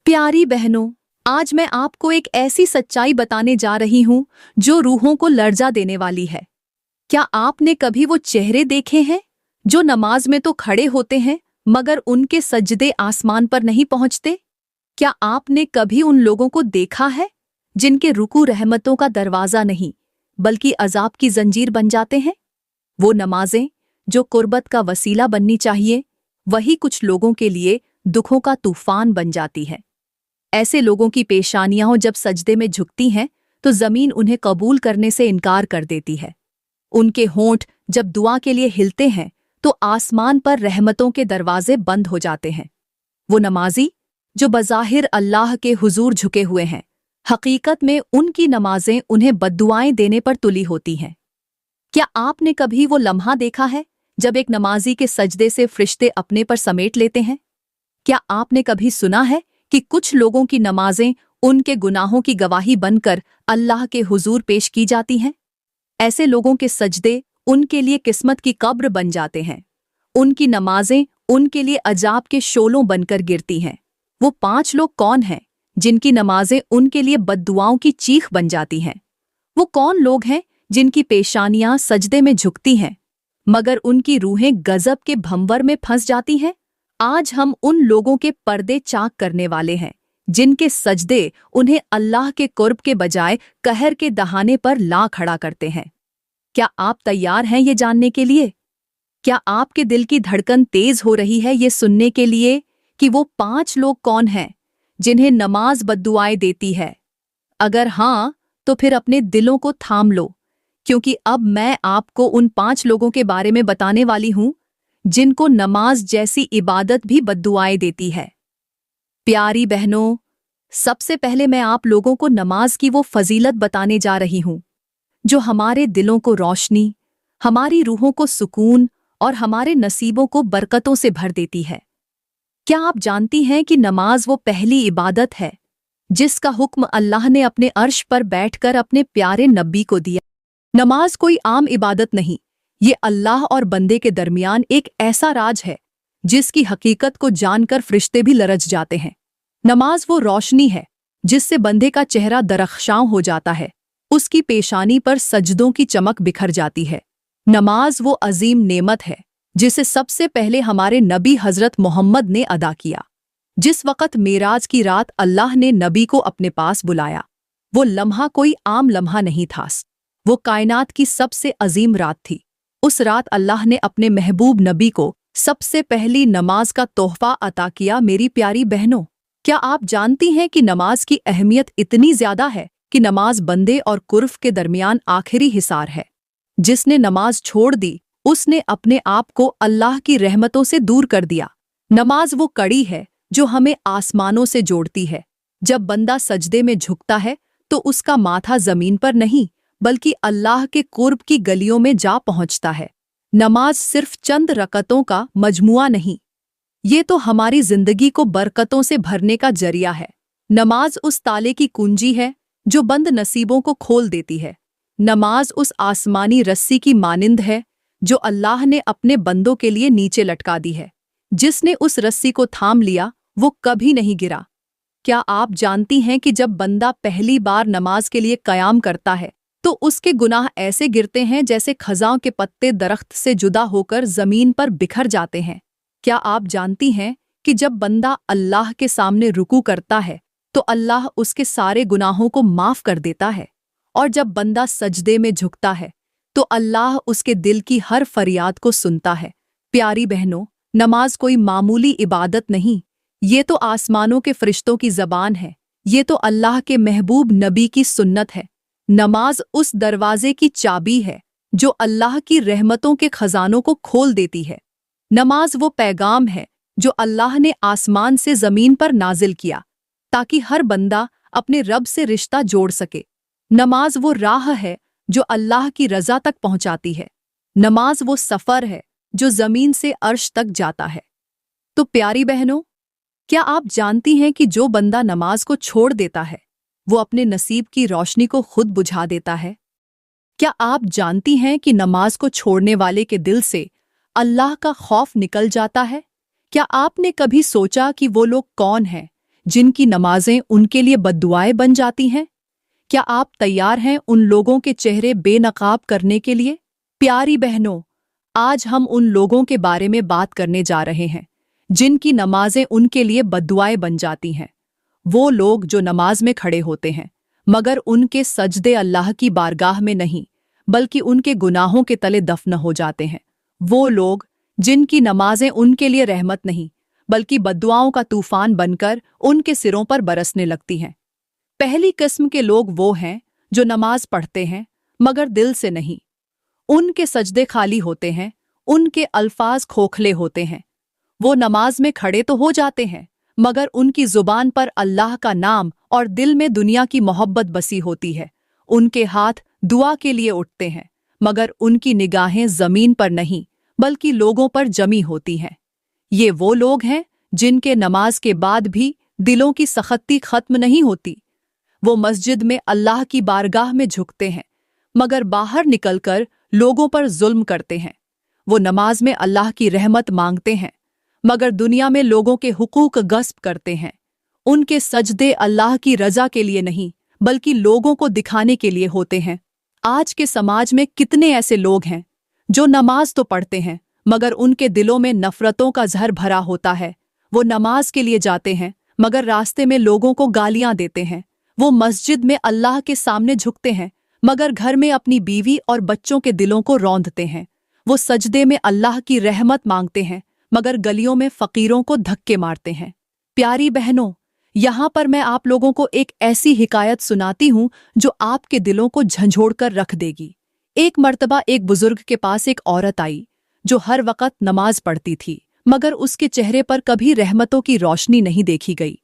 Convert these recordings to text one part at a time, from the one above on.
प्यारी बहनों, आज मैं आपको एक ऐसी सच्चाई बताने जा रही हूं जो रूहों को लर्जा देने वाली है। क्या आपने कभी वो चेहरे देखे हैं जो नमाज में तो खड़े होते हैं मगर उनके सजदे आसमान पर नहीं पहुंचते? क्या आपने कभी उन लोगों को देखा है जिनके रुकू रहमतों का दरवाजा नहीं बल्कि अजाब की जंजीर बन जाते हैं? वो नमाजें जो कुर्बत का वसीला बननी चाहिए, वही कुछ लोगों के लिए दुखों का तूफान बन जाती है। ऐसे लोगों की पेशानियां जब सजदे में झुकती हैं तो जमीन उन्हें कबूल करने से इनकार कर देती है। उनके होंठ जब दुआ के लिए हिलते हैं तो आसमान पर रहमतों के दरवाजे बंद हो जाते हैं। वो नमाजी जो बज़ाहिर अल्लाह के हुजूर झुके हुए हैं, हकीकत में उनकी नमाजें उन्हें बद्दुआएं देने पर तुली होती हैं। क्या आपने कभी वो लम्हा देखा है जब एक नमाजी के सजदे से फरिश्ते अपने पर समेट लेते हैं? क्या आपने कभी सुना है कि कुछ लोगों की नमाजें उनके गुनाहों की गवाही बनकर अल्लाह के हुजूर पेश की जाती हैं? ऐसे लोगों के सजदे उनके लिए किस्मत की कब्र बन जाते हैं। उनकी नमाजें उनके लिए अजाब के शोलों बनकर गिरती हैं। वो 5 लोग कौन हैं जिनकी नमाजें उनके लिए बद्दुआओं की चीख बन जाती हैं? वो कौन लोग हैं जिनकी पेशानियां सजदे में झुकती हैं मगर उनकी रूहें गजब के भंवर में फंस जाती हैं? आज हम उन लोगों के पर्दे चाक करने वाले हैं जिनके सजदे उन्हें अल्लाह के कुर्ब के बजाय कहर के दहाने पर ला खड़ा करते हैं। क्या आप तैयार हैं ये जानने के लिए? क्या आपके दिल की धड़कन तेज हो रही है ये सुनने के लिए कि वो 5 लोग कौन हैं जिन्हें नमाज बद्दुआएं देती है? अगर हाँ, तो फिर अपने दिलों को थाम लो, क्योंकि अब मैं आपको उन 5 लोगों के बारे में बताने वाली हूं जिनको नमाज जैसी इबादत भी बद्दुआएं देती है। प्यारी बहनों, सबसे पहले मैं आप लोगों को नमाज की वो फजीलत बताने जा रही हूं जो हमारे दिलों को रोशनी, हमारी रूहों को सुकून और हमारे नसीबों को बरकतों से भर देती है। क्या आप जानती हैं कि नमाज वो पहली इबादत है जिसका हुक्म अल्लाह ने अपने अर्श पर बैठकर अपने प्यारे नबी को दिया? नमाज कोई आम इबादत नहीं, ये अल्लाह और बंदे के दरमियान एक ऐसा राज है जिसकी हकीकत को जानकर फरिश्ते भी लरज जाते हैं। नमाज वो रोशनी है जिससे बंदे का चेहरा दरख्शां हो जाता है, उसकी पेशानी पर सजदों की चमक बिखर जाती है। नमाज वो अजीम नेमत है जिसे सबसे पहले हमारे नबी हजरत मोहम्मद ने अदा किया। जिस वक़्त मेराज की रात अल्लाह ने नबी को अपने पास बुलाया, वो लम्हा कोई आम लम्हा नहीं था, वो कायनात की सबसे अजीम रात थी। उस रात अल्लाह ने अपने महबूब नबी को सबसे पहली नमाज का तोहफा अता किया। मेरी प्यारी बहनों, क्या आप जानती हैं कि नमाज की अहमियत इतनी ज्यादा है कि नमाज बंदे और कुर्फ के दरमियान आखिरी हिसार है। जिसने नमाज छोड़ दी उसने अपने आप को अल्लाह की रहमतों से दूर कर दिया। नमाज वो कड़ी है जो हमें आसमानों से जोड़ती है। जब बंदा सजदे में झुकता है तो उसका माथा जमीन पर नहीं बल्कि अल्लाह के कुर्ब की गलियों में जा पहुंचता है। नमाज सिर्फ चंद रकतों का मजमुआ नहीं, ये तो हमारी जिंदगी को बरकतों से भरने का जरिया है। नमाज उस ताले की कुंजी है जो बंद नसीबों को खोल देती है। नमाज उस आसमानी रस्सी की मानिंद है जो अल्लाह ने अपने बंदों के लिए नीचे लटका दी है। जिसने उस रस्सी को थाम लिया वो कभी नहीं गिरा। क्या आप जानती हैं कि जब बंदा पहली बार नमाज के लिए कयाम करता है तो उसके गुनाह ऐसे गिरते हैं जैसे खज़ां के पत्ते दरख्त से जुदा होकर जमीन पर बिखर जाते हैं। क्या आप जानती हैं कि जब बंदा अल्लाह के सामने रुकू करता है तो अल्लाह उसके सारे गुनाहों को माफ कर देता है, और जब बंदा सजदे में झुकता है तो अल्लाह उसके दिल की हर फरियाद को सुनता है। प्यारी बहनों, नमाज कोई मामूली इबादत नहीं, ये तो आसमानों के फरिश्तों की ज़बान है, ये तो अल्लाह के महबूब नबी की सुन्नत है। नमाज उस दरवाजे की चाबी है जो अल्लाह की रहमतों के खजानों को खोल देती है। नमाज वो पैगाम है जो अल्लाह ने आसमान से ज़मीन पर नाजिल किया ताकि हर बंदा अपने रब से रिश्ता जोड़ सके। नमाज वो राह है जो अल्लाह की रज़ा तक पहुंचाती है। नमाज वो सफ़र है जो ज़मीन से अर्श तक जाता है। तो प्यारी बहनों, क्या आप जानती हैं कि जो बंदा नमाज को छोड़ देता है वो अपने नसीब की रोशनी को खुद बुझा देता है? क्या आप जानती हैं कि नमाज को छोड़ने वाले के दिल से अल्लाह का खौफ निकल जाता है? क्या आपने कभी सोचा कि वो लोग कौन हैं जिनकी नमाजें उनके लिए बद्दुआएं बन जाती हैं? क्या आप तैयार हैं उन लोगों के चेहरे बेनकाब करने के लिए? प्यारी बहनों, आज हम उन लोगों के बारे में बात करने जा रहे हैं जिनकी नमाजें उनके लिए बद्दुआएं बन जाती हैं। वो लोग जो नमाज में खड़े होते हैं मगर उनके सजदे अल्लाह की बारगाह में नहीं बल्कि उनके गुनाहों के तले दफन हो जाते हैं। वो लोग जिनकी नमाजें उनके लिए रहमत नहीं बल्कि बद्दुआओं का तूफान बनकर उनके सिरों पर बरसने लगती हैं। पहली किस्म के लोग वो हैं जो नमाज पढ़ते हैं मगर दिल से नहीं। उनके सजदे खाली होते हैं, उनके अल्फाज खोखले होते हैं। वो नमाज में खड़े तो हो जाते हैं मगर उनकी जुबान पर अल्लाह का नाम और दिल में दुनिया की मोहब्बत बसी होती है। उनके हाथ दुआ के लिए उठते हैं मगर उनकी निगाहें जमीन पर नहीं बल्कि लोगों पर जमी होती हैं। ये वो लोग हैं जिनके नमाज के बाद भी दिलों की सख्ती खत्म नहीं होती। वो मस्जिद में अल्लाह की बारगाह में झुकते हैं मगर बाहर निकलकर लोगों पर जुल्म करते हैं। वो नमाज में अल्लाह की रहमत मांगते हैं मगर दुनिया में लोगों के हुकूक गस्प करते हैं। उनके सजदे अल्लाह की रजा के लिए नहीं बल्कि लोगों को दिखाने के लिए होते हैं। आज के समाज में कितने ऐसे लोग हैं जो नमाज तो पढ़ते हैं मगर उनके दिलों में नफरतों का जहर भरा होता है। वो नमाज के लिए जाते हैं मगर रास्ते में लोगों को गालियां देते हैं। वो मस्जिद में अल्लाह के सामने झुकते हैं मगर घर में अपनी बीवी और बच्चों के दिलों को रौंदते हैं। वो सजदे में अल्लाह की रहमत मांगते हैं मगर गलियों में फकीरों को धक्के मारते हैं। प्यारी बहनों, यहाँ पर मैं आप लोगों को एक ऐसी हिकायत सुनाती हूँ जो आपके दिलों को झंझोड़ कर रख देगी। एक मर्तबा एक बुजुर्ग के पास एक औरत आई जो हर वक्त नमाज पढ़ती थी मगर उसके चेहरे पर कभी रहमतों की रोशनी नहीं देखी गई।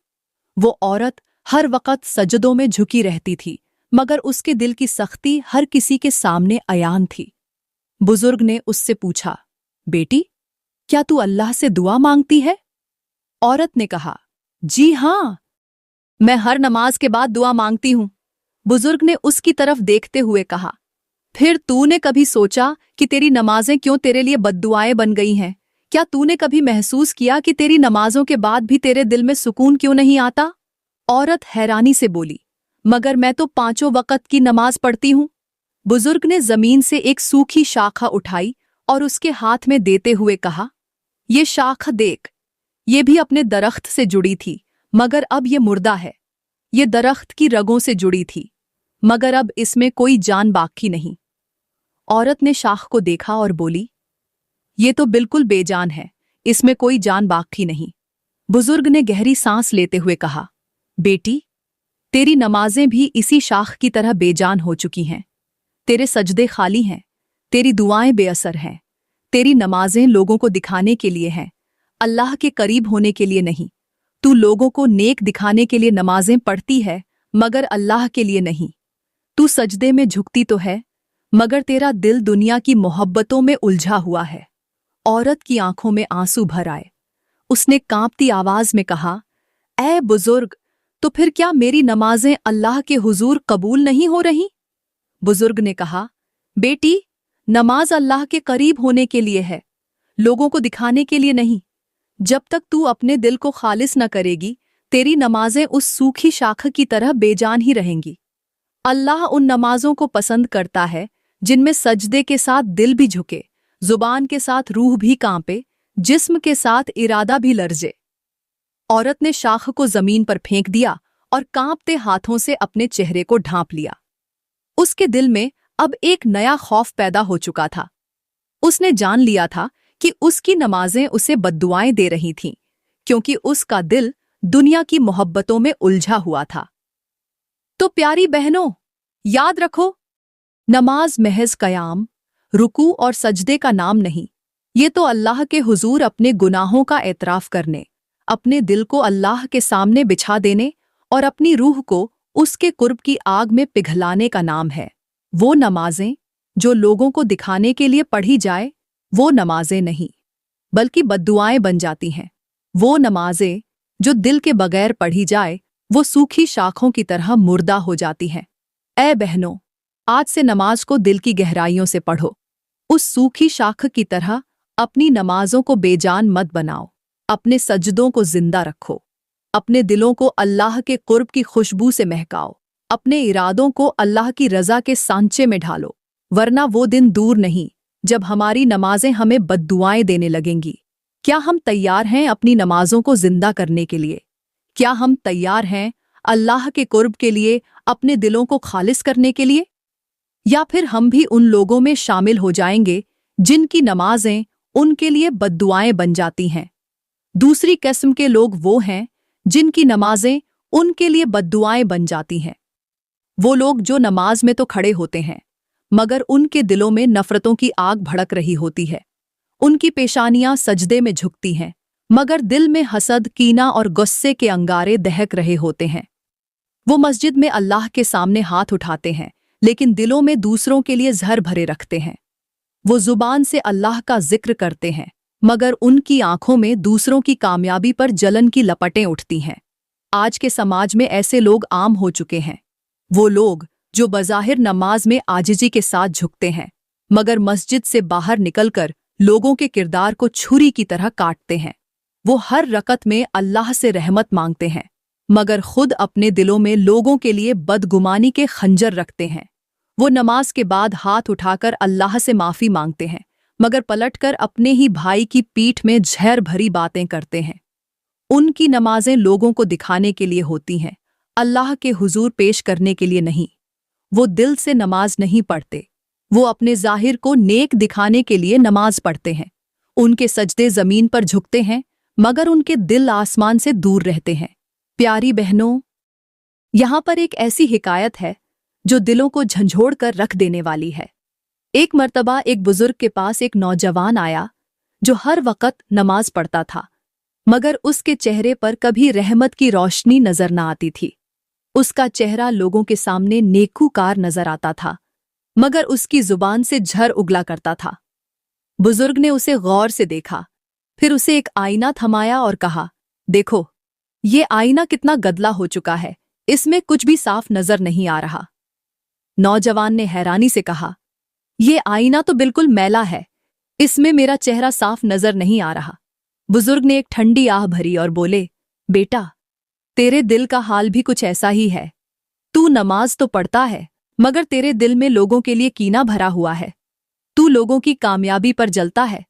वो औरत हर वक्त सजदों में झुकी रहती थी मगर उसके दिल की सख्ती हर किसी के सामने अयान थी। बुजुर्ग ने उससे पूछा, बेटी, क्या तू अल्लाह से दुआ मांगती है? औरत ने कहा, जी हाँ, मैं हर नमाज के बाद दुआ मांगती हूं। बुजुर्ग ने उसकी तरफ देखते हुए कहा, फिर तूने कभी सोचा कि तेरी नमाजें क्यों तेरे लिए बद्दुआएं बन गई हैं? क्या तूने कभी महसूस किया कि तेरी नमाजों के बाद भी तेरे दिल में सुकून क्यों नहीं आता? औरत हैरानी से बोली, मगर मैं तो 5 वक्त की नमाज पढ़ती हूं। बुजुर्ग ने जमीन से एक सूखी शाखा उठाई और उसके हाथ में देते हुए कहा, ये शाख देख, ये भी अपने दरख्त से जुड़ी थी मगर अब ये मुर्दा है। ये दरख्त की रगों से जुड़ी थी मगर अब इसमें कोई जान बाकी नहीं। औरत ने शाख को देखा और बोली, ये तो बिल्कुल बेजान है, इसमें कोई जान बाकी नहीं। बुजुर्ग ने गहरी सांस लेते हुए कहा, बेटी, तेरी नमाजें भी इसी शाख की तरह बेजान हो चुकी हैं। तेरे सजदे खाली हैं, तेरी दुआएं बेअसर हैं। तेरी नमाजें लोगों को दिखाने के लिए हैं, अल्लाह के करीब होने के लिए नहीं। तू लोगों को नेक दिखाने के लिए नमाजें पढ़ती है मगर अल्लाह के लिए नहीं। तू सजदे में झुकती तो है मगर तेरा दिल दुनिया की मोहब्बतों में उलझा हुआ है। औरत की आंखों में आंसू भर आए। उसने कांपती आवाज में कहा, ऐ बुजुर्ग, तो फिर क्या मेरी नमाजें अल्लाह के हुजूर कबूल नहीं हो रही? बुजुर्ग ने कहा, बेटी, नमाज अल्लाह के करीब होने के लिए है, लोगों को दिखाने के लिए नहीं। जब तक तू अपने दिल को खालिस न करेगी, तेरी नमाजें उस सूखी शाख की तरह बेजान ही रहेंगी। अल्लाह उन नमाजों को पसंद करता है जिनमें सजदे के साथ दिल भी झुके, जुबान के साथ रूह भी कांपे, जिस्म के साथ इरादा भी लरजे। औरत ने शाख को जमीन पर फेंक दिया और कांपते हाथों से अपने चेहरे को ढांप लिया। उसके दिल में अब एक नया खौफ पैदा हो चुका था। उसने जान लिया था कि उसकी नमाजें उसे बद्दुआएं दे रही थीं, क्योंकि उसका दिल दुनिया की मोहब्बतों में उलझा हुआ था। तो प्यारी बहनों, याद रखो, नमाज महज कयाम, रुकू और सजदे का नाम नहीं। ये तो अल्लाह के हुजूर अपने गुनाहों का एतराफ करने, अपने दिल को अल्लाह के सामने बिछा देने और अपनी रूह को उसके कुर्ब की आग में पिघलाने का नाम है। वो नमाजें जो लोगों को दिखाने के लिए पढ़ी जाए, वो नमाजें नहीं बल्कि बद्दुआएं बन जाती हैं। वो नमाजें जो दिल के बगैर पढ़ी जाए, वो सूखी शाखों की तरह मुर्दा हो जाती हैं। ऐ बहनों, आज से नमाज को दिल की गहराइयों से पढ़ो। उस सूखी शाख की तरह अपनी नमाजों को बेजान मत बनाओ, अपने सजदों को जिंदा रखो। अपने दिलों को अल्लाह के कुर्ब की खुशबू से महकाओ। अपने इरादों को अल्लाह की रज़ा के सांचे में ढालो, वरना वो दिन दूर नहीं जब हमारी नमाजें हमें बद्दुआएं देने लगेंगी। क्या हम तैयार हैं अपनी नमाजों को जिंदा करने के लिए? क्या हम तैयार हैं अल्लाह के कुर्ब के लिए, अपने दिलों को खालिस करने के लिए? या फिर हम भी उन लोगों में शामिल हो जाएंगे जिनकी नमाजें उनके लिए बद्दुआएं बन जाती हैं? दूसरी किस्म के लोग वो हैं जिनकी नमाजें उनके लिए बद्दुआएं बन जाती हैं। वो लोग जो नमाज में तो खड़े होते हैं, मगर उनके दिलों में नफरतों की आग भड़क रही होती है। उनकी पेशानियां सजदे में झुकती हैं, मगर दिल में हसद, कीना और गुस्से के अंगारे दहक रहे होते हैं। वो मस्जिद में अल्लाह के सामने हाथ उठाते हैं, लेकिन दिलों में दूसरों के लिए जहर भरे रखते हैं। वो जुबान से अल्लाह का जिक्र करते हैं, मगर उनकी आंखों में दूसरों की कामयाबी पर जलन की लपटें उठती हैं। आज के समाज में ऐसे लोग आम हो चुके हैं। वो लोग जो बज़ाहिर नमाज में आजिजी के साथ झुकते हैं, मगर मस्जिद से बाहर निकलकर लोगों के किरदार को छुरी की तरह काटते हैं। वो हर रकत में अल्लाह से रहमत मांगते हैं, मगर खुद अपने दिलों में लोगों के लिए बदगुमानी के खंजर रखते हैं। वो नमाज के बाद हाथ उठाकर अल्लाह से माफ़ी मांगते हैं, मगर पलटकर अपने ही भाई की पीठ में जहर भरी बातें करते हैं। उनकी नमाजें लोगों को दिखाने के लिए होती हैं, अल्लाह के हुजूर पेश करने के लिए नहीं। वो दिल से नमाज नहीं पढ़ते, वो अपने ज़ाहिर को नेक दिखाने के लिए नमाज पढ़ते हैं। उनके सजदे ज़मीन पर झुकते हैं, मगर उनके दिल आसमान से दूर रहते हैं। प्यारी बहनों, यहाँ पर एक ऐसी हिकायत है जो दिलों को झंझोड़ कर रख देने वाली है। एक मर्तबा एक बुजुर्ग के पास एक नौजवान आया जो हर वक्त नमाज पढ़ता था, मगर उसके चेहरे पर कभी रहमत की रोशनी नजर न आती थी। उसका चेहरा लोगों के सामने नेकूकार नजर आता था, मगर उसकी जुबान से झर उगला करता था। बुजुर्ग ने उसे गौर से देखा, फिर उसे एक आईना थमाया और कहा, देखो, ये आईना कितना गदला हो चुका है, इसमें कुछ भी साफ नजर नहीं आ रहा। नौजवान ने हैरानी से कहा, ये आईना तो बिल्कुल मैला है, इसमें मेरा चेहरा साफ नजर नहीं आ रहा। बुजुर्ग ने एक ठंडी आह भरी और बोले, बेटा, तेरे दिल का हाल भी कुछ ऐसा ही है। तू नमाज तो पढ़ता है, मगर तेरे दिल में लोगों के लिए कीना भरा हुआ है। तू लोगों की कामयाबी पर जलता है,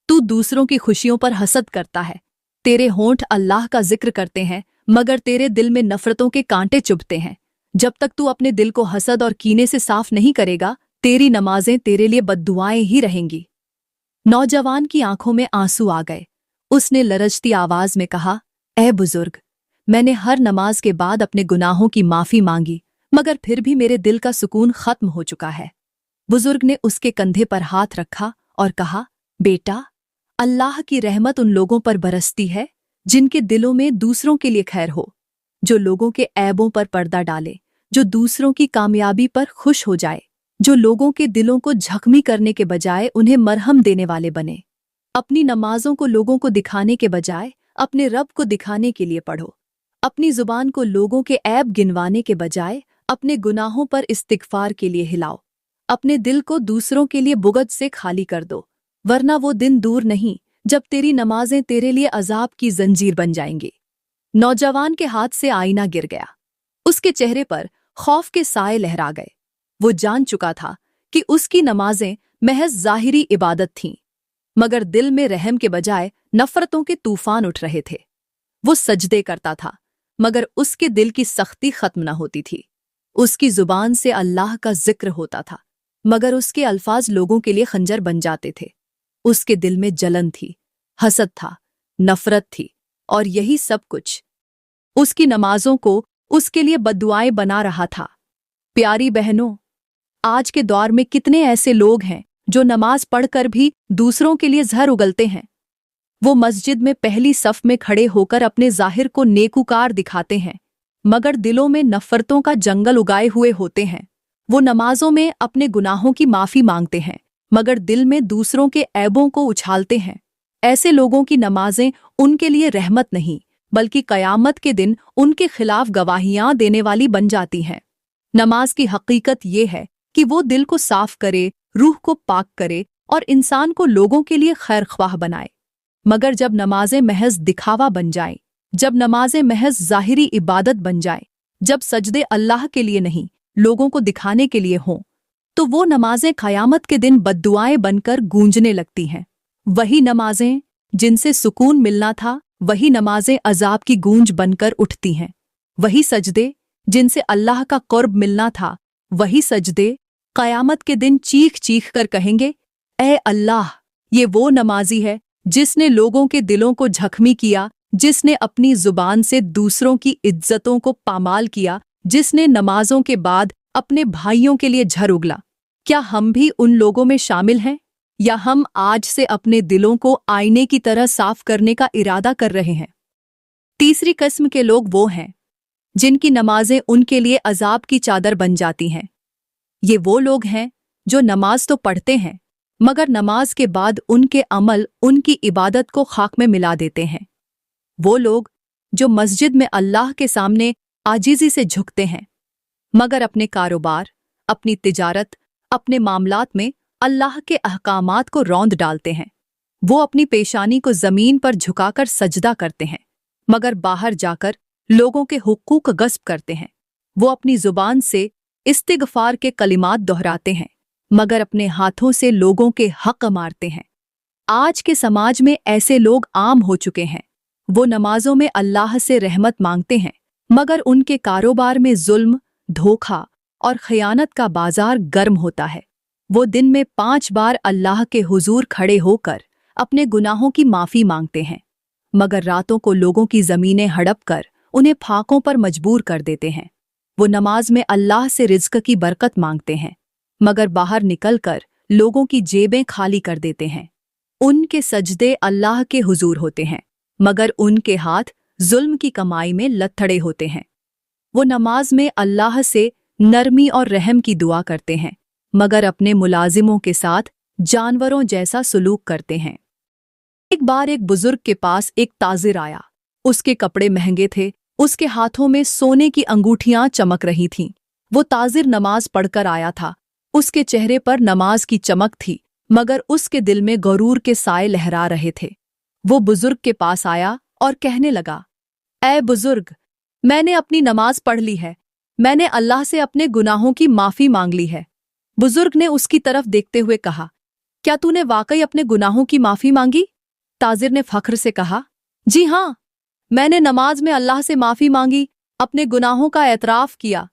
तू दूसरों की खुशियों पर हसद करता है। तेरे होंठ अल्लाह का जिक्र करते हैं, मगर तेरे दिल में नफरतों के कांटे चुभते हैं। जब तक तू अपने दिल को हसद और कीने से साफ नहीं करेगा, तेरी नमाजें तेरे लिए बद्दुआएं ही रहेंगी। नौजवान की आंखों में आंसू आ गए। उसने लरजती आवाज में कहा, ऐ बुजुर्ग, मैंने हर नमाज के बाद अपने गुनाहों की माफी मांगी, मगर फिर भी मेरे दिल का सुकून खत्म हो चुका है। बुजुर्ग ने उसके कंधे पर हाथ रखा और कहा, बेटा, अल्लाह की रहमत उन लोगों पर बरसती है जिनके दिलों में दूसरों के लिए खैर हो, जो लोगों के ऐबों पर पर्दा डाले, जो दूसरों की कामयाबी पर खुश हो जाए, जो लोगों के दिलों को जख्मी करने के बजाय उन्हें मरहम देने वाले बने। अपनी नमाजों को लोगों को दिखाने के बजाय अपने रब को दिखाने के लिए पढ़ो। अपनी जुबान को लोगों के ऐब गिनवाने के बजाय अपने गुनाहों पर इस्तिगफार के लिए हिलाओ। अपने दिल को दूसरों के लिए बुग़्ज़ से खाली कर दो, वरना वो दिन दूर नहीं जब तेरी नमाजें तेरे लिए अजाब की जंजीर बन जाएंगी। नौजवान के हाथ से आईना गिर गया। उसके चेहरे पर खौफ के साए लहरा गए। वो जान चुका था कि उसकी नमाजें महज ज़ाहिरी इबादत थीं, मगर दिल में रहम के बजाय नफरतों के तूफान उठ रहे थे। वो सजदे करता था, मगर उसके दिल की सख्ती खत्म न होती थी। उसकी जुबान से अल्लाह का जिक्र होता था, मगर उसके अल्फाज लोगों के लिए खंजर बन जाते थे। उसके दिल में जलन थी, हसद था, नफरत थी, और यही सब कुछ उसकी नमाजों को उसके लिए बद्दुआएं बना रहा था। प्यारी बहनों, आज के दौर में कितने ऐसे लोग हैं जो नमाज पढ़कर भी दूसरों के लिए जहर उगलते हैं। वो मस्जिद में पहली सफ में खड़े होकर अपने ज़ाहिर को नेकूकार दिखाते हैं, मगर दिलों में नफरतों का जंगल उगाए हुए होते हैं। वो नमाजों में अपने गुनाहों की माफ़ी मांगते हैं, मगर दिल में दूसरों के ऐबों को उछालते हैं। ऐसे लोगों की नमाजें उनके लिए रहमत नहीं, बल्कि क़यामत के दिन उनके खिलाफ गवाहियाँ देने वाली बन जाती हैं। नमाज की हकीकत ये है कि वो दिल को साफ करे, रूह को पाक करे और इंसान को लोगों के लिए खैर ख्वाह बनाए। मगर जब नमाजें महज दिखावा बन जाएं, जब नमाजें महज ज़ाहिरी इबादत बन जाए, जब सजदे अल्लाह के लिए नहीं, लोगों को दिखाने के लिए हों, तो वो नमाजें क़यामत के दिन बद्दुआएं बनकर गूंजने लगती हैं। वही नमाजें जिनसे सुकून मिलना था, वही नमाजें अजाब की गूंज बनकर उठती हैं। वही सजदे जिनसे अल्लाह का क़ुर्ब मिलना था, वही सजदे क़यामत के दिन चीख चीख कर कहेंगे, ऐ अल्लाह, ये वो नमाजी है जिसने लोगों के दिलों को जख्मी किया, जिसने अपनी जुबान से दूसरों की इज्जतों को पामाल किया, जिसने नमाजों के बाद अपने भाइयों के लिए झर उगला। क्या हम भी उन लोगों में शामिल हैं, या हम आज से अपने दिलों को आईने की तरह साफ करने का इरादा कर रहे हैं? तीसरी किस्म के लोग वो हैं जिनकी नमाजें उनके लिए अजाब की चादर बन जाती हैं। ये वो लोग हैं जो नमाज तो पढ़ते हैं, मगर नमाज के बाद उनके अमल उनकी इबादत को खाक में मिला देते हैं। वो लोग जो मस्जिद में अल्लाह के सामने आजिज़ी से झुकते हैं, मगर अपने कारोबार, अपनी तिजारत, अपने मामलात में अल्लाह के अहकामात को रौंद डालते हैं। वो अपनी पेशानी को ज़मीन पर झुकाकर सजदा करते हैं, मगर बाहर जाकर लोगों के हुकूक गस्प करते हैं। वो अपनी ज़ुबान से इस्तिग़फ़ार के कलिमात दोहराते हैं, मगर अपने हाथों से लोगों के हक़ मारते हैं। आज के समाज में ऐसे लोग आम हो चुके हैं। वो नमाजों में अल्लाह से रहमत मांगते हैं, मगर उनके कारोबार में जुल्म, धोखा और खयानत का बाजार गर्म होता है। वो दिन में 5 बार अल्लाह के हुजूर खड़े होकर अपने गुनाहों की माफ़ी मांगते हैं, मगर रातों को लोगों की ज़मीनें हड़प कर उन्हें फाकों पर मजबूर कर देते हैं। वो नमाज में अल्लाह से रिज़्क़ की बरकत मांगते हैं, मगर बाहर निकलकर लोगों की जेबें खाली कर देते हैं। उनके सजदे अल्लाह के हुजूर होते हैं, मगर उनके हाथ जुल्म की कमाई में लथड़े होते हैं। वो नमाज में अल्लाह से नरमी और रहम की दुआ करते हैं, मगर अपने मुलाजिमों के साथ जानवरों जैसा सलूक करते हैं। एक बार एक बुजुर्ग के पास एक ताजिर आया। उसके कपड़े महंगे थे, उसके हाथों में सोने की अंगूठियां चमक रही थीं। वो ताजिर नमाज पढ़कर आया था। उसके चेहरे पर नमाज की चमक थी, मगर उसके दिल में गरूर के साए लहरा रहे थे। वो बुजुर्ग के पास आया और कहने लगा, ऐ बुजुर्ग, मैंने अपनी नमाज पढ़ ली है, मैंने अल्लाह से अपने गुनाहों की माफ़ी मांग ली है। बुजुर्ग ने उसकी तरफ देखते हुए कहा, क्या तूने वाकई अपने गुनाहों की माफ़ी मांगी? ताजिर ने फख्र से कहा, जी हाँ, मैंने नमाज में अल्लाह से माफ़ी मांगी, अपने गुनाहों का एतराफ़ किया।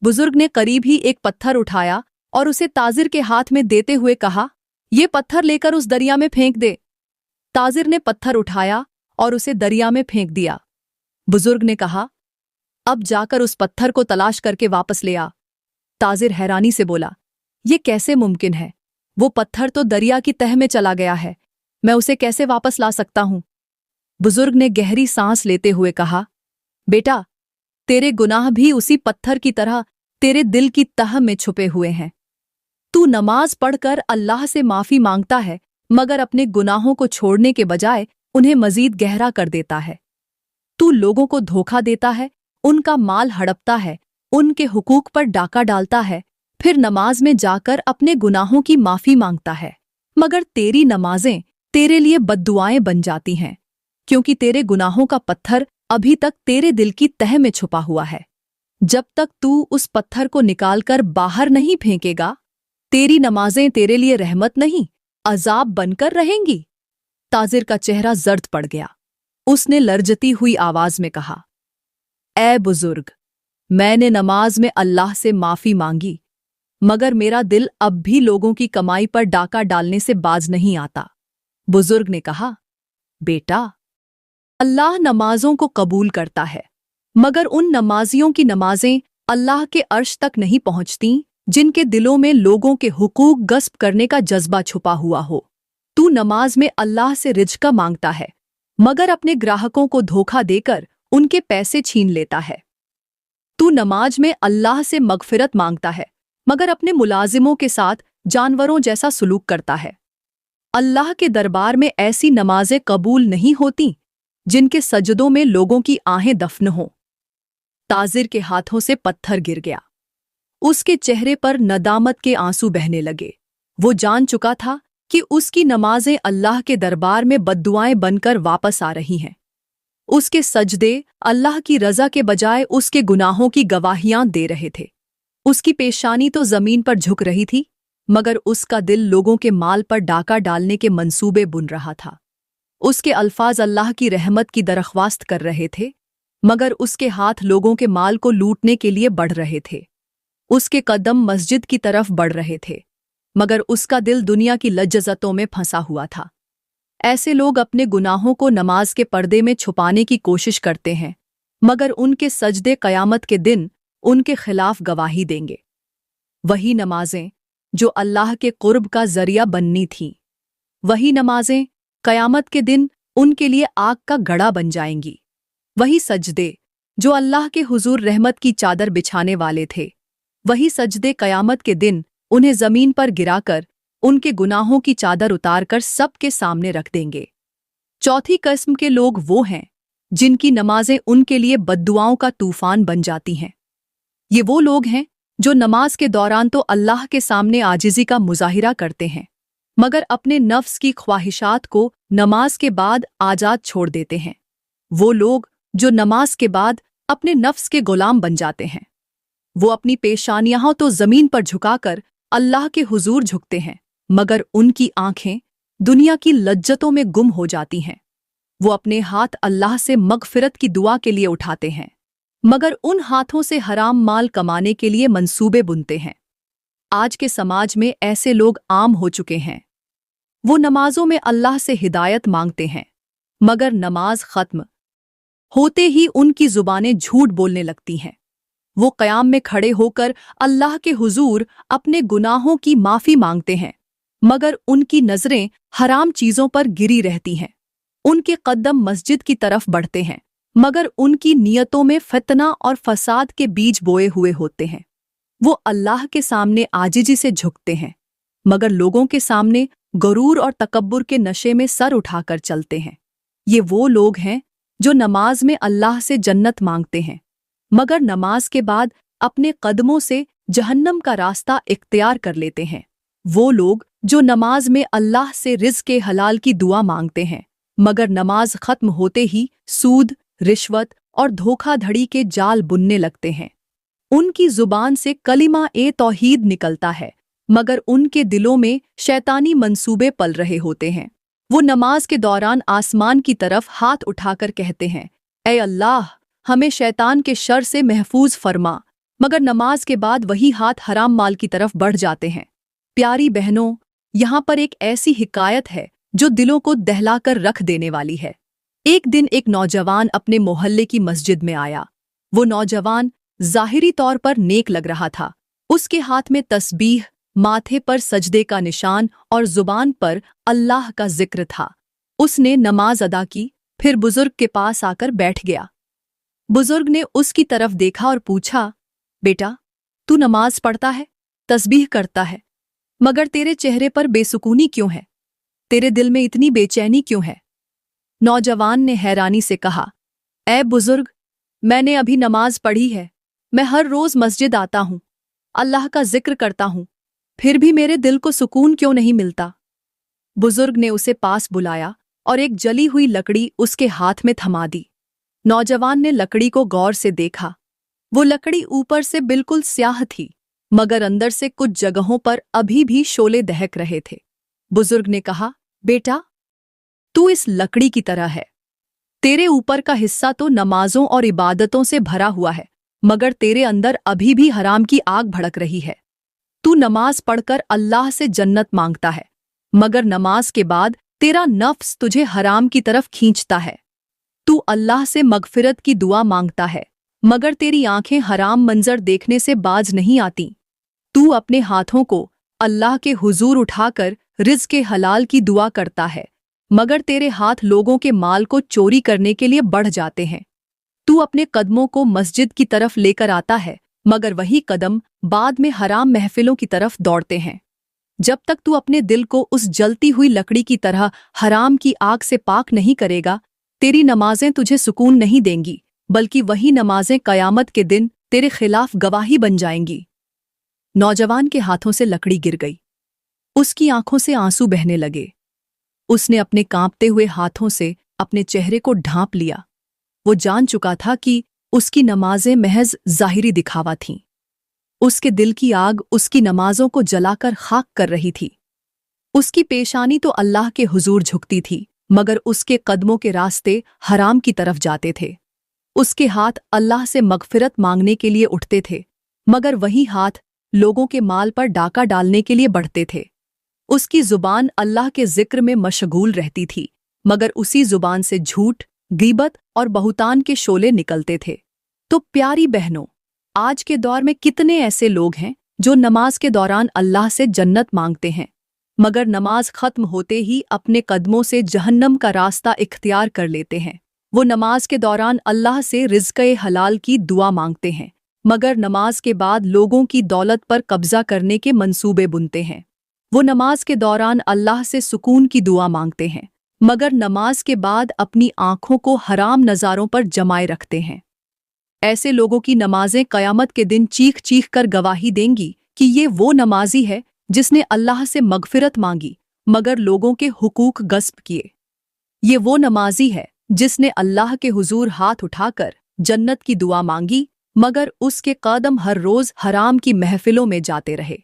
बुजुर्ग ने करीब ही एक पत्थर उठाया और उसे ताजिर के हाथ में देते हुए कहा, ये पत्थर लेकर उस दरिया में फेंक दे। ताजिर ने पत्थर उठाया और उसे दरिया में फेंक दिया। बुजुर्ग ने कहा, अब जाकर उस पत्थर को तलाश करके वापस ले आ। ताजिर हैरानी से बोला, ये कैसे मुमकिन है? वो पत्थर तो दरिया की तह में चला गया है, मैं उसे कैसे वापस ला सकता हूं? बुजुर्ग ने गहरी सांस लेते हुए कहा, बेटा, तेरे गुनाह भी उसी पत्थर की तरह तेरे दिल की तह में छुपे हुए हैं। तू नमाज पढ़कर अल्लाह से माफ़ी मांगता है, मगर अपने गुनाहों को छोड़ने के बजाय उन्हें मजीद गहरा कर देता है। तू लोगों को धोखा देता है, उनका माल हड़पता है, उनके हुकूक पर डाका डालता है, फिर नमाज में जाकर अपने गुनाहों की माफ़ी मांगता है, मगर तेरी नमाजें तेरे लिए बद्दुआएं बन जाती हैं, क्योंकि तेरे गुनाहों का पत्थर अभी तक तेरे दिल की तह में छुपा हुआ है। जब तक तू उस पत्थर को निकालकर बाहर नहीं फेंकेगा, तेरी नमाजें तेरे लिए रहमत नहीं, अजाब बनकर रहेंगी। ताजिर का चेहरा जर्द पड़ गया। उसने लर्जती हुई आवाज में कहा, ऐ बुजुर्ग, मैंने नमाज में अल्लाह से माफ़ी मांगी, मगर मेरा दिल अब भी लोगों की कमाई पर डाका डालने से बाज नहीं आता। बुजुर्ग ने कहा, बेटा, अल्लाह नमाजों को कबूल करता है, मगर उन नमाजियों की नमाजें अल्लाह के अर्श तक नहीं पहुंचती जिनके दिलों में लोगों के हुकूक गस्प करने का जज्बा छुपा हुआ हो। तू नमाज में अल्लाह से रिज़्क़ मांगता है, मगर अपने ग्राहकों को धोखा देकर उनके पैसे छीन लेता है। तू नमाज में अल्लाह से मगफिरत मांगता है, मगर अपने मुलाजिमों के साथ जानवरों जैसा सलूक करता है। अल्लाह के दरबार में ऐसी नमाजें कबूल नहीं होती जिनके सजदों में लोगों की आहें दफन हों। ताजिर के हाथों से पत्थर गिर गया। उसके चेहरे पर नदामत के आंसू बहने लगे। वो जान चुका था कि उसकी नमाजें अल्लाह के दरबार में बद्दुआएं बनकर वापस आ रही हैं। उसके सजदे अल्लाह की रज़ा के बजाय उसके गुनाहों की गवाहियां दे रहे थे। उसकी पेशानी तो जमीन पर झुक रही थी, मगर उसका दिल लोगों के माल पर डाका डालने के मंसूबे बुन रहा था। उसके अल्फाज अल्लाह की रहमत की दरख्वास्त कर रहे थे, मगर उसके हाथ लोगों के माल को लूटने के लिए बढ़ रहे थे। उसके कदम मस्जिद की तरफ बढ़ रहे थे, मगर उसका दिल दुनिया की लज्जतों में फंसा हुआ था। ऐसे लोग अपने गुनाहों को नमाज के पर्दे में छुपाने की कोशिश करते हैं, मगर उनके सजदे क़यामत के दिन उनके खिलाफ गवाही देंगे। वही नमाजें जो अल्लाह के कुर्ब का जरिया बननी थीं, वही नमाजें क़यामत के दिन उनके लिए आग का गड़ा बन जाएंगी। वही सजदे जो अल्लाह के हुजूर रहमत की चादर बिछाने वाले थे, वही सजदे क़यामत के दिन उन्हें ज़मीन पर गिराकर उनके गुनाहों की चादर उतारकर सबके सामने रख देंगे। चौथी किस्म के लोग वो हैं जिनकी नमाजें उनके लिए बद्दुआओं का तूफान बन जाती हैं। ये वो लोग हैं जो नमाज के दौरान तो अल्लाह के सामने आजिज़ी का मुजाहिरा करते हैं, मगर अपने नफ्स की ख्वाहिशात को नमाज के बाद आजाद छोड़ देते हैं। वो लोग जो नमाज के बाद अपने नफ्स के गुलाम बन जाते हैं। वो अपनी पेशानियां तो ज़मीन पर झुकाकर अल्लाह के हुजूर झुकते हैं, मगर उनकी आंखें दुनिया की लज्जतों में गुम हो जाती हैं। वो अपने हाथ अल्लाह से मगफिरत की दुआ के लिए उठाते हैं, मगर उन हाथों से हराम माल कमाने के लिए मंसूबे बुनते हैं। आज के समाज में ऐसे लोग आम हो चुके हैं। वो नमाजों में अल्लाह से हिदायत मांगते हैं, मगर नमाज खत्म होते ही उनकी जुबानें झूठ बोलने लगती हैं। वो क़याम में खड़े होकर अल्लाह के हुजूर अपने गुनाहों की माफ़ी मांगते हैं, मगर उनकी नज़रें हराम चीज़ों पर गिरी रहती हैं। उनके कदम मस्जिद की तरफ बढ़ते हैं, मगर उनकी नियतों में फितना और फसाद के बीज बोए हुए होते हैं। वो अल्लाह के सामने आजिज़ी से झुकते हैं, मगर लोगों के सामने गरूर और तकब्बुर के नशे में सर उठाकर चलते हैं। ये वो लोग हैं जो नमाज में अल्लाह से जन्नत मांगते हैं, मगर नमाज के बाद अपने कदमों से जहन्नम का रास्ता इख्तियार कर लेते हैं। वो लोग जो नमाज में अल्लाह से रिज़्क़ हलाल की दुआ मांगते हैं, मगर नमाज खत्म होते ही सूद, रिश्वत और धोखाधड़ी के जाल बुनने लगते हैं। उनकी जुबान से कलिमा ए तौहीद निकलता है, मगर उनके दिलों में शैतानी मंसूबे पल रहे होते हैं। वो नमाज के दौरान आसमान की तरफ हाथ उठाकर कहते हैं, ऐ अल्लाह, हमें शैतान के शर से महफूज फरमा, मगर नमाज के बाद वही हाथ हराम माल की तरफ बढ़ जाते हैं। प्यारी बहनों, यहाँ पर एक ऐसी हिकायत है जो दिलों को दहलाकर रख देने वाली है। एक दिन एक नौजवान अपने मोहल्ले की मस्जिद में आया। वो नौजवान ज़ाहिरी तौर पर नेक लग रहा था। उसके हाथ में तस्बीह, माथे पर सजदे का निशान और जुबान पर अल्लाह का जिक्र था। उसने नमाज अदा की, फिर बुजुर्ग के पास आकर बैठ गया। बुजुर्ग ने उसकी तरफ देखा और पूछा, बेटा, तू नमाज पढ़ता है, तस्बीह करता है, मगर तेरे चेहरे पर बेसुकूनी क्यों है? तेरे दिल में इतनी बेचैनी क्यों है? नौजवान ने हैरानी से कहा, ऐ बुजुर्ग, मैंने अभी नमाज पढ़ी है। मैं हर रोज मस्जिद आता हूँ, अल्लाह का जिक्र करता हूँ, फिर भी मेरे दिल को सुकून क्यों नहीं मिलता? बुजुर्ग ने उसे पास बुलाया और एक जली हुई लकड़ी उसके हाथ में थमा दी। नौजवान ने लकड़ी को गौर से देखा। वो लकड़ी ऊपर से बिल्कुल स्याह थी, मगर अंदर से कुछ जगहों पर अभी भी शोले दहक रहे थे। बुजुर्ग ने कहा, बेटा, तू इस लकड़ी की तरह है। तेरे ऊपर का हिस्सा तो नमाजों और इबादतों से भरा हुआ है, मगर तेरे अंदर अभी भी हराम की आग भड़क रही है। तू नमाज पढ़कर अल्लाह से जन्नत मांगता है, मगर नमाज के बाद तेरा नफ्स तुझे हराम की तरफ खींचता है। तू अल्लाह से मगफिरत की दुआ मांगता है, मगर तेरी आंखें हराम मंजर देखने से बाज नहीं आती। तू अपने हाथों को अल्लाह के हुजूर उठाकर रिज़्क़ हलाल की दुआ करता है, मगर तेरे हाथ लोगों के माल को चोरी करने के लिए बढ़ जाते हैं। तू अपने कदमों को मस्जिद की तरफ लेकर आता है, मगर वही कदम बाद में हराम महफिलों की तरफ दौड़ते हैं। जब तक तू अपने दिल को उस जलती हुई लकड़ी की तरह हराम की आग से पाक नहीं करेगा, तेरी नमाजें तुझे सुकून नहीं देंगी, बल्कि वही नमाजें क़यामत के दिन तेरे खिलाफ गवाही बन जाएंगी। नौजवान के हाथों से लकड़ी गिर गई। उसकी आंखों से आंसू बहने लगे। उसने अपने कांपते हुए हाथों से अपने चेहरे को ढांप लिया। वो जान चुका था कि उसकी नमाजें महज ज़ाहिरी दिखावा थीं। उसके दिल की आग उसकी नमाजों को जलाकर खाक कर रही थी। उसकी पेशानी तो अल्लाह के हुजूर झुकती थी, मगर उसके कदमों के रास्ते हराम की तरफ जाते थे। उसके हाथ अल्लाह से मगफिरत मांगने के लिए उठते थे, मगर वही हाथ लोगों के माल पर डाका डालने के लिए बढ़ते थे। उसकी जुबान अल्लाह के जिक्र में मशगूल रहती थी, मगर उसी जुबान से झूठ, गीबत और बहुतान के शोले निकलते थे। तो प्यारी बहनों, आज के दौर में कितने ऐसे लोग हैं जो नमाज के दौरान अल्लाह से जन्नत मांगते हैं, मगर नमाज खत्म होते ही अपने कदमों से जहन्नम का रास्ता इख्तियार कर लेते हैं। वो नमाज के दौरान अल्लाह से रिज़्क़े हलाल की दुआ मांगते हैं, मगर नमाज के बाद लोगों की दौलत पर कब्जा करने के मंसूबे बुनते हैं। वो नमाज के दौरान अल्लाह से सुकून की दुआ मांगते हैं, मगर नमाज के बाद अपनी आंखों को हराम नज़ारों पर जमाए रखते हैं। ऐसे लोगों की नमाजें क़यामत के दिन चीख चीख कर गवाही देंगी कि ये वो नमाजी है जिसने अल्लाह से मगफिरत मांगी, मगर लोगों के हुकूक गस्प किए। ये वो नमाजी है जिसने अल्लाह के हुजूर हाथ उठाकर जन्नत की दुआ मांगी, मगर उसके कदम हर रोज़ हराम की महफिलों में जाते रहे।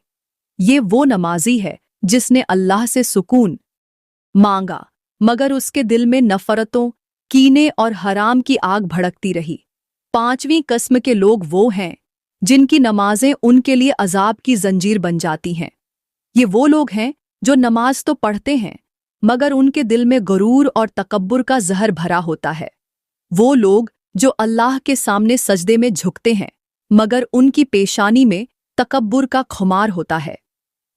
ये वो नमाजी है जिसने अल्लाह से सुकून मांगा, मगर उसके दिल में नफ़रतों, कीने और हराम की आग भड़कती रही। पांचवीं किस्म के लोग वो हैं जिनकी नमाजें उनके लिए अजाब की जंजीर बन जाती हैं। ये वो लोग हैं जो नमाज तो पढ़ते हैं, मगर उनके दिल में गुरूर और तकब्बुर का जहर भरा होता है। वो लोग जो अल्लाह के सामने सजदे में झुकते हैं, मगर उनकी पेशानी में तकब्बुर का खुमार होता है।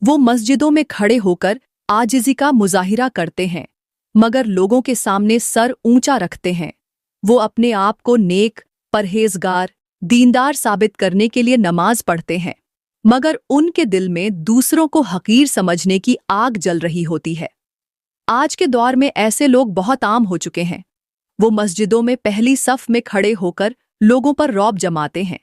वो मस्जिदों में खड़े होकर आजिज़ी का मुजाहिरा करते हैं, मगर लोगों के सामने सर ऊंचा रखते हैं। वो अपने आप को नेक, परहेजगार, दीनदार साबित करने के लिए नमाज पढ़ते हैं, मगर उनके दिल में दूसरों को हकीर समझने की आग जल रही होती है। आज के दौर में ऐसे लोग बहुत आम हो चुके हैं। वो मस्जिदों में पहली सफ में खड़े होकर लोगों पर रौब जमाते हैं।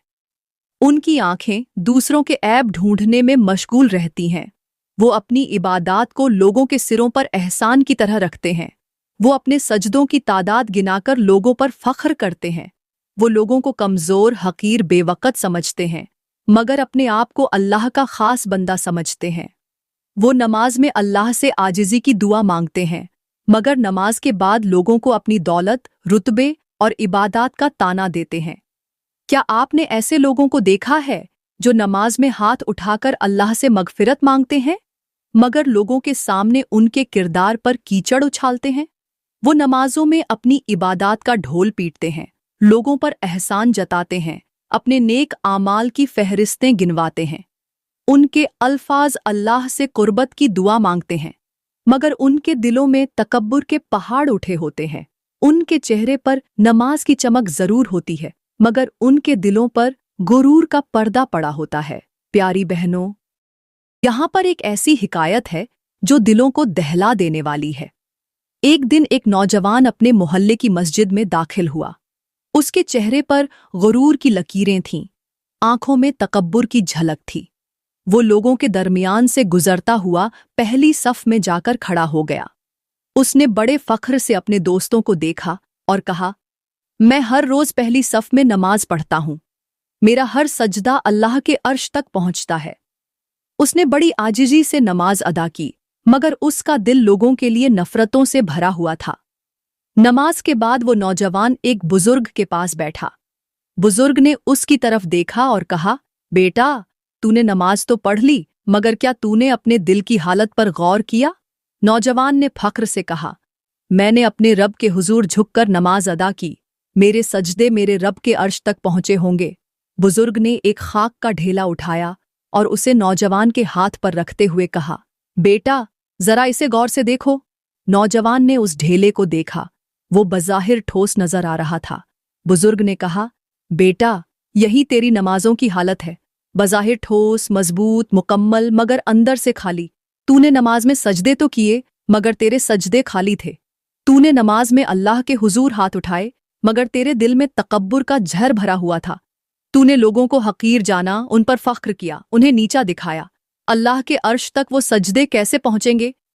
उनकी आंखें दूसरों के ऐब ढूंढने में मशगूल रहती हैं। वो अपनी इबादात को लोगों के सिरों पर एहसान की तरह रखते हैं। वो अपने सजदों की तादाद गिनाकर लोगों पर फख्र करते हैं। वो लोगों को कमज़ोर, हकीर, बेवक़्त समझते हैं, मगर अपने आप को अल्लाह का ख़ास बंदा समझते हैं। वो नमाज में अल्लाह से आजिज़ी की दुआ मांगते हैं, मगर नमाज के बाद लोगों को अपनी दौलत, रुतबे और इबादात का ताना देते हैं। क्या आपने ऐसे लोगों को देखा है जो नमाज में हाथ उठाकर अल्लाह से मगफिरत मांगते हैं, मगर लोगों के सामने उनके किरदार पर कीचड़ उछालते हैं? वो नमाजों में अपनी इबादात का ढोल पीटते हैं, लोगों पर एहसान जताते हैं, अपने नेक आमाल की फहरिस्तें गिनवाते हैं। उनके अल्फाज अल्लाह से कुर्बत की दुआ मांगते हैं, मगर उनके दिलों में तकब्बुर के पहाड़ उठे होते हैं। उनके चेहरे पर नमाज की चमक जरूर होती है, मगर उनके दिलों पर गुरूर का पर्दा पड़ा होता है। प्यारी बहनों, यहाँ पर एक ऐसी हिकायत है जो दिलों को दहला देने वाली है। एक दिन एक नौजवान अपने मोहल्ले की मस्जिद में दाखिल हुआ। उसके चेहरे पर गुरूर की लकीरें थीं, आंखों में तकब्बुर की झलक थी। वो लोगों के दरमियान से गुजरता हुआ पहली सफ में जाकर खड़ा हो गया। उसने बड़े फख्र से अपने दोस्तों को देखा और कहा, मैं हर रोज पहली सफ में नमाज पढ़ता हूँ। मेरा हर सजदा अल्लाह के अर्श तक पहुँचता है। उसने बड़ी आजिज़ी से नमाज अदा की, मगर उसका दिल लोगों के लिए नफ़रतों से भरा हुआ था। नमाज के बाद वो नौजवान एक बुजुर्ग के पास बैठा। बुजुर्ग ने उसकी तरफ देखा और कहा, बेटा, तूने नमाज तो पढ़ ली, मगर क्या तूने अपने दिल की हालत पर गौर किया? नौजवान ने फख्र से कहा, मैंने अपने रब के हुजूर झुककर नमाज अदा की। मेरे सजदे मेरे रब के अर्श तक पहुंचे होंगे। बुजुर्ग ने एक खाक का ढेला उठाया और उसे नौजवान के हाथ पर रखते हुए कहा, बेटा, जरा इसे गौर से देखो। नौजवान ने उस ढेले को देखा। वो बज़ाहिर ठोस नजर आ रहा था। बुजुर्ग ने कहा, बेटा, यही तेरी नमाजों की हालत है। बज़ाहिर ठोस, मजबूत, मुकम्मल, मगर अंदर से खाली। तूने नमाज में सजदे तो किए, मगर तेरे सजदे खाली थे। तूने नमाज में अल्लाह के हुजूर हाथ उठाए, मगर तेरे दिल में तकब्बुर का जहर भरा हुआ था। तूने लोगों को हकीर जाना, उन पर फख्र किया, उन्हें नीचा दिखाया। अल्लाह के अर्श तक वो सजदे कैसे पहुंचेंगे